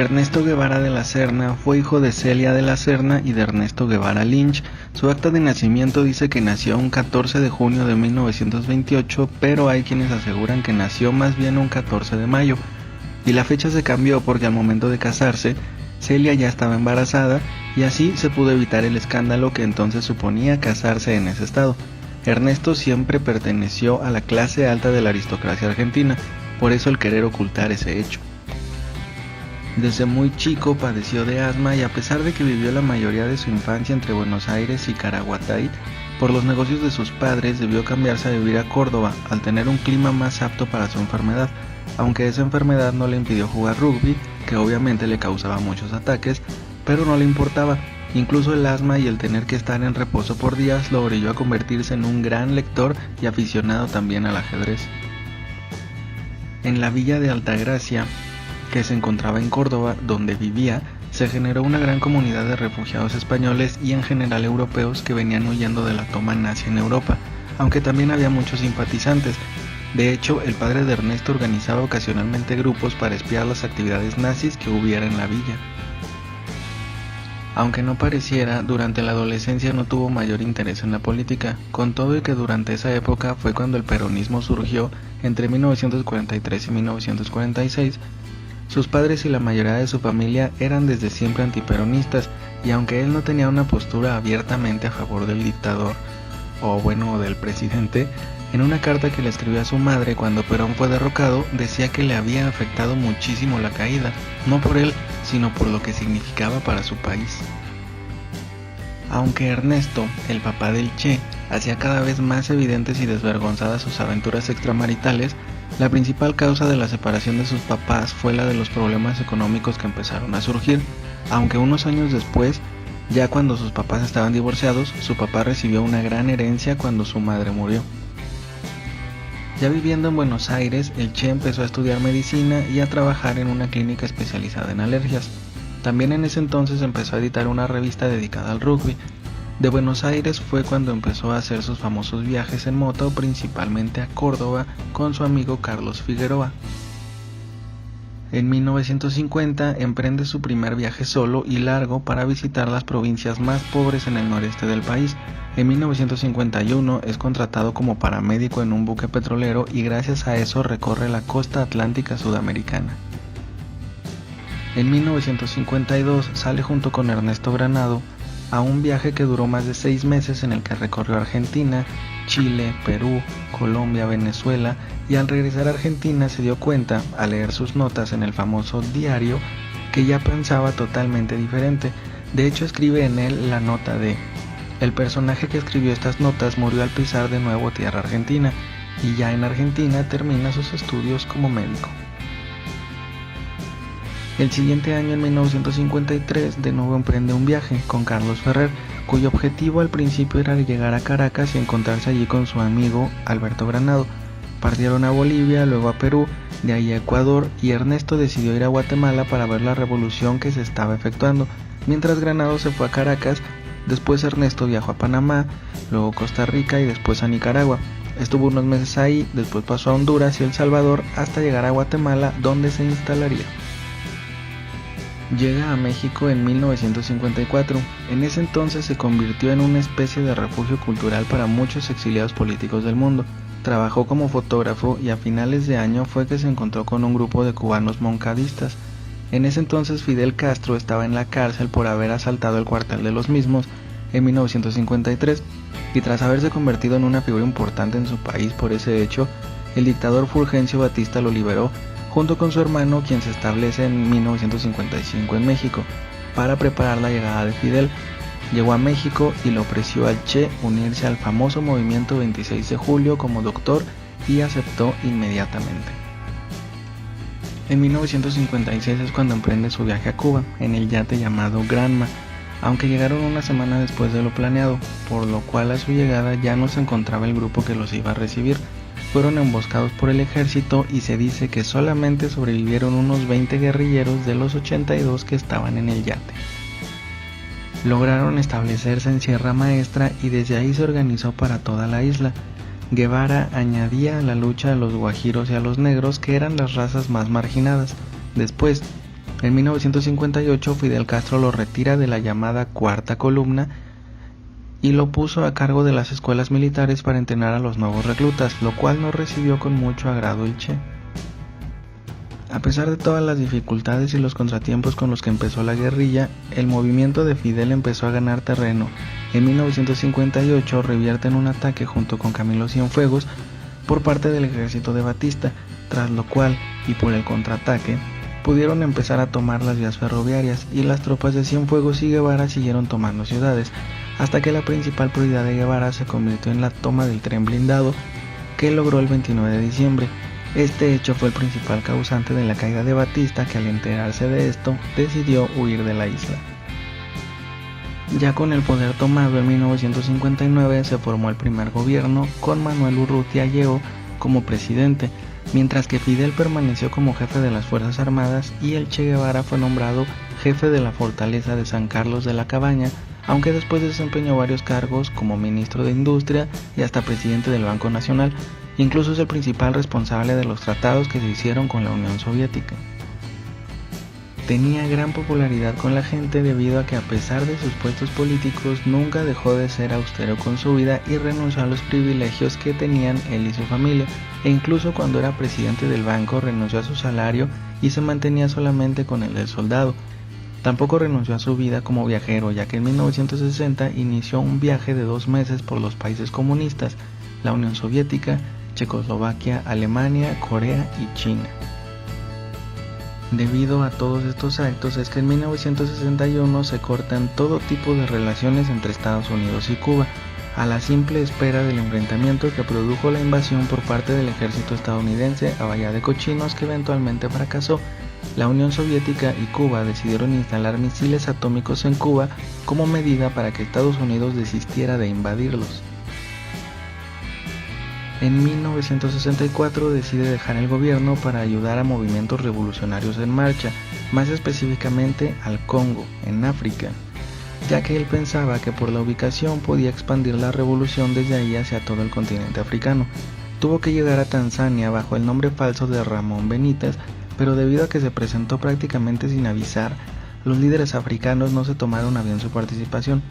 Ernesto Guevara de la Serna fue hijo de Celia de la Serna y de Ernesto Guevara Lynch. Su acta de nacimiento dice que nació un 14 de junio de 1928, pero hay quienes aseguran que nació más bien un 14 de mayo. Y la fecha se cambió porque al momento de casarse, Celia ya estaba embarazada y así se pudo evitar el escándalo que entonces suponía casarse en ese estado. Ernesto siempre perteneció a la clase alta de la aristocracia argentina, por eso el querer ocultar ese hecho. Desde muy chico padeció de asma y a pesar de que vivió la mayoría de su infancia entre Buenos Aires y Caraguatay, por los negocios de sus padres debió cambiarse a vivir a Córdoba al tener un clima más apto para su enfermedad, aunque esa enfermedad no le impidió jugar rugby, que obviamente le causaba muchos ataques, pero no le importaba. Incluso el asma y el tener que estar en reposo por días lo orilló a convertirse en un gran lector y aficionado también al ajedrez. En la villa de Altagracia, que se encontraba en Córdoba, donde vivía, se generó una gran comunidad de refugiados españoles y en general europeos que venían huyendo de la toma nazi en Europa, aunque también había muchos simpatizantes. De hecho, el padre de Ernesto organizaba ocasionalmente grupos para espiar las actividades nazis que hubiera en la villa. Aunque no pareciera, durante la adolescencia no tuvo mayor interés en la política, con todo y que durante esa época fue cuando el peronismo surgió entre 1943 y 1946, sus padres y la mayoría de su familia eran desde siempre antiperonistas, y aunque él no tenía una postura abiertamente a favor del dictador, del presidente, en una carta que le escribió a su madre cuando Perón fue derrocado, decía que le había afectado muchísimo la caída, no por él, sino por lo que significaba para su país. Aunque Ernesto, el papá del Che, hacía cada vez más evidentes y desvergonzadas sus aventuras extramaritales, la principal causa de la separación de sus papás fue la de los problemas económicos que empezaron a surgir, aunque unos años después, ya cuando sus papás estaban divorciados, su papá recibió una gran herencia cuando su madre murió. Ya viviendo en Buenos Aires, el Che empezó a estudiar medicina y a trabajar en una clínica especializada en alergias. También en ese entonces empezó a editar una revista dedicada al rugby. De Buenos Aires fue cuando empezó a hacer sus famosos viajes en moto, principalmente a Córdoba, con su amigo Carlos Figueroa. En 1950 emprende su primer viaje solo y largo para visitar las provincias más pobres en el noreste del país. En 1951 es contratado como paramédico en un buque petrolero y gracias a eso recorre la costa atlántica sudamericana. En 1952 sale junto con Ernesto Granado a un viaje que duró más de 6 meses en el que recorrió Argentina, Chile, Perú, Colombia, Venezuela, y al regresar a Argentina se dio cuenta, al leer sus notas en el famoso diario, que ya pensaba totalmente diferente. De hecho, escribe en él la nota de: el personaje que escribió estas notas murió al pisar de nuevo tierra argentina, y ya en Argentina termina sus estudios como médico. El siguiente año, en 1953, de nuevo emprende un viaje con Carlos Ferrer, cuyo objetivo al principio era llegar a Caracas y encontrarse allí con su amigo Alberto Granado. Partieron a Bolivia, luego a Perú, de ahí a Ecuador, y Ernesto decidió ir a Guatemala para ver la revolución que se estaba efectuando, mientras Granado se fue a Caracas. Después Ernesto viajó a Panamá, luego Costa Rica y después a Nicaragua. Estuvo unos meses ahí, después pasó a Honduras y El Salvador hasta llegar a Guatemala, donde se instalaría. Llega a México en 1954. En ese entonces se convirtió en una especie de refugio cultural para muchos exiliados políticos del mundo. Trabajó como fotógrafo y a finales de año fue que se encontró con un grupo de cubanos moncadistas. En ese entonces Fidel Castro estaba en la cárcel por haber asaltado el cuartel de los mismos en 1953, y tras haberse convertido en una figura importante en su país por ese hecho, el dictador Fulgencio Batista lo liberó, junto con su hermano, quien se establece en 1955 en México, para preparar la llegada de Fidel. Llegó a México y le ofreció al Che unirse al famoso movimiento 26 de julio como doctor y aceptó inmediatamente. En 1956 es cuando emprende su viaje a Cuba, en el yate llamado Granma, aunque llegaron una semana después de lo planeado, por lo cual a su llegada ya no se encontraba el grupo que los iba a recibir. Fueron emboscados por el ejército y se dice que solamente sobrevivieron unos 20 guerrilleros de los 82 que estaban en el yate. Lograron establecerse en Sierra Maestra y desde ahí se organizó para toda la isla. Guevara añadía a la lucha a los guajiros y a los negros, que eran las razas más marginadas. Después, En 1958 Fidel Castro lo retira de la llamada Cuarta Columna y lo puso a cargo de las escuelas militares para entrenar a los nuevos reclutas, lo cual no recibió con mucho agrado el Che. A pesar de todas las dificultades y los contratiempos con los que empezó la guerrilla, el movimiento de Fidel empezó a ganar terreno. En 1958 revierte en un ataque junto con Camilo Cienfuegos por parte del ejército de Batista, tras lo cual, y por el contraataque, pudieron empezar a tomar las vías ferroviarias y las tropas de Cienfuegos y Guevara siguieron tomando ciudades, hasta que la principal prioridad de Guevara se convirtió en la toma del tren blindado que logró el 29 de diciembre. Este hecho fue el principal causante de la caída de Batista, que al enterarse de esto decidió huir de la isla. Ya con el poder tomado en 1959 se formó el primer gobierno con Manuel Urrutia Lleó como presidente, mientras que Fidel permaneció como jefe de las Fuerzas Armadas y el Che Guevara fue nombrado jefe de la fortaleza de San Carlos de la Cabaña, aunque después desempeñó varios cargos como ministro de Industria y hasta presidente del Banco Nacional. Incluso es el principal responsable de los tratados que se hicieron con la Unión Soviética. Tenía gran popularidad con la gente debido a que, a pesar de sus puestos políticos, nunca dejó de ser austero con su vida y renunció a los privilegios que tenían él y su familia, e incluso cuando era presidente del banco renunció a su salario y se mantenía solamente con el del soldado. Tampoco renunció a su vida como viajero, ya que en 1960 inició un viaje de 2 meses por los países comunistas, la Unión Soviética, Checoslovaquia, Alemania, Corea y China. Debido a todos estos actos es que en 1961 se cortan todo tipo de relaciones entre Estados Unidos y Cuba, a la simple espera del enfrentamiento que produjo la invasión por parte del ejército estadounidense a Bahía de Cochinos, que eventualmente fracasó. La Unión Soviética y Cuba decidieron instalar misiles atómicos en Cuba como medida para que Estados Unidos desistiera de invadirlos. En 1964 decide dejar el gobierno para ayudar a movimientos revolucionarios en marcha, más específicamente al Congo, en África, ya que él pensaba que por la ubicación podía expandir la revolución desde ahí hacia todo el continente africano. Tuvo que llegar a Tanzania bajo el nombre falso de Ramón Benítez, pero debido a que se presentó prácticamente sin avisar, los líderes africanos no se tomaron a bien su participación.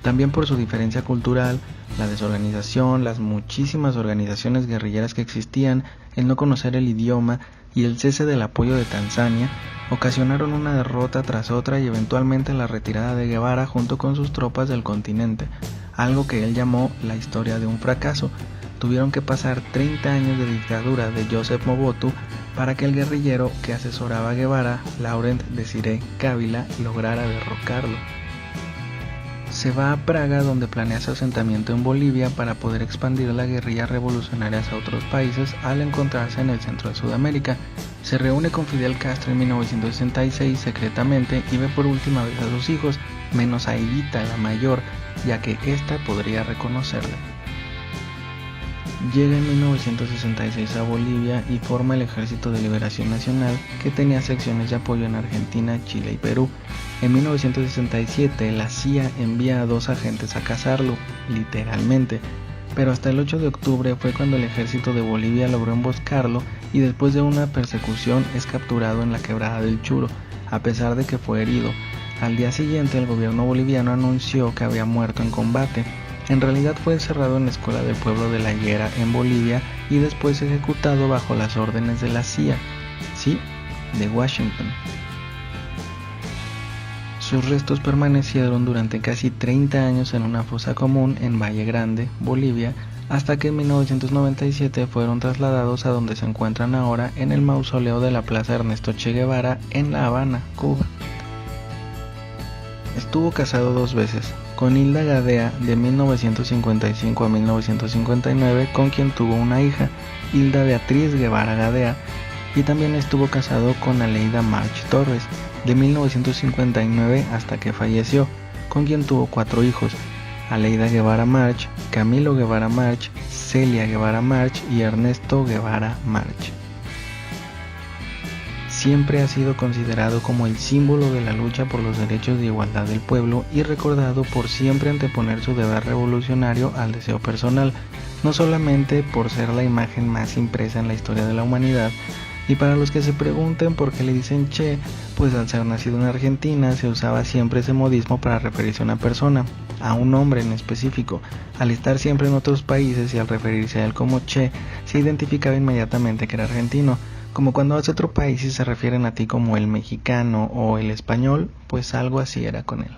También por su diferencia cultural, la desorganización, las muchísimas organizaciones guerrilleras que existían, el no conocer el idioma y el cese del apoyo de Tanzania, ocasionaron una derrota tras otra y eventualmente la retirada de Guevara junto con sus tropas del continente, algo que él llamó la historia de un fracaso. Tuvieron que pasar 30 años de dictadura de Joseph Mobutu para que el guerrillero que asesoraba a Guevara, Laurent Désiré Kabila, lograra derrocarlo. Se va a Praga, donde planea su asentamiento en Bolivia para poder expandir la guerrilla revolucionaria hacia otros países al encontrarse en el centro de Sudamérica. Se reúne con Fidel Castro en 1966 secretamente y ve por última vez a sus hijos, menos a Higuita, la mayor, ya que ésta podría reconocerle. Llega en 1966 a Bolivia y forma el Ejército de Liberación Nacional, que tenía secciones de apoyo en Argentina, Chile y Perú. En 1967 la CIA envía a 2 agentes a cazarlo, literalmente, pero hasta el 8 de octubre fue cuando el ejército de Bolivia logró emboscarlo y después de una persecución es capturado en la quebrada del Churo, a pesar de que fue herido. Al día siguiente el gobierno boliviano anunció que había muerto en combate. En realidad fue encerrado en la escuela del pueblo de La Higuera en Bolivia y después ejecutado bajo las órdenes de la CIA, sí, de Washington. Sus restos permanecieron durante casi 30 años en una fosa común en Valle Grande, Bolivia, hasta que en 1997 fueron trasladados a donde se encuentran ahora en el mausoleo de la Plaza Ernesto Che Guevara en La Habana, Cuba. Estuvo casado 2 veces, con Hilda Gadea de 1955 a 1959, con quien tuvo una hija, Hilda Beatriz Guevara Gadea, y también estuvo casado con Aleida March Torres, de 1959 hasta que falleció, con quien tuvo 4 hijos, Aleida Guevara March, Camilo Guevara March, Celia Guevara March y Ernesto Guevara March. Siempre ha sido considerado como el símbolo de la lucha por los derechos de igualdad del pueblo y recordado por siempre anteponer su deber revolucionario al deseo personal, no solamente por ser la imagen más impresa en la historia de la humanidad, Y para los que se pregunten por qué le dicen Che, pues al ser nacido en Argentina se usaba siempre ese modismo para referirse a una persona, a un hombre en específico. Al estar siempre en otros países y al referirse a él como Che, se identificaba inmediatamente que era argentino. Como cuando vas a otro país y se refieren a ti como el mexicano o el español, pues algo así era con él.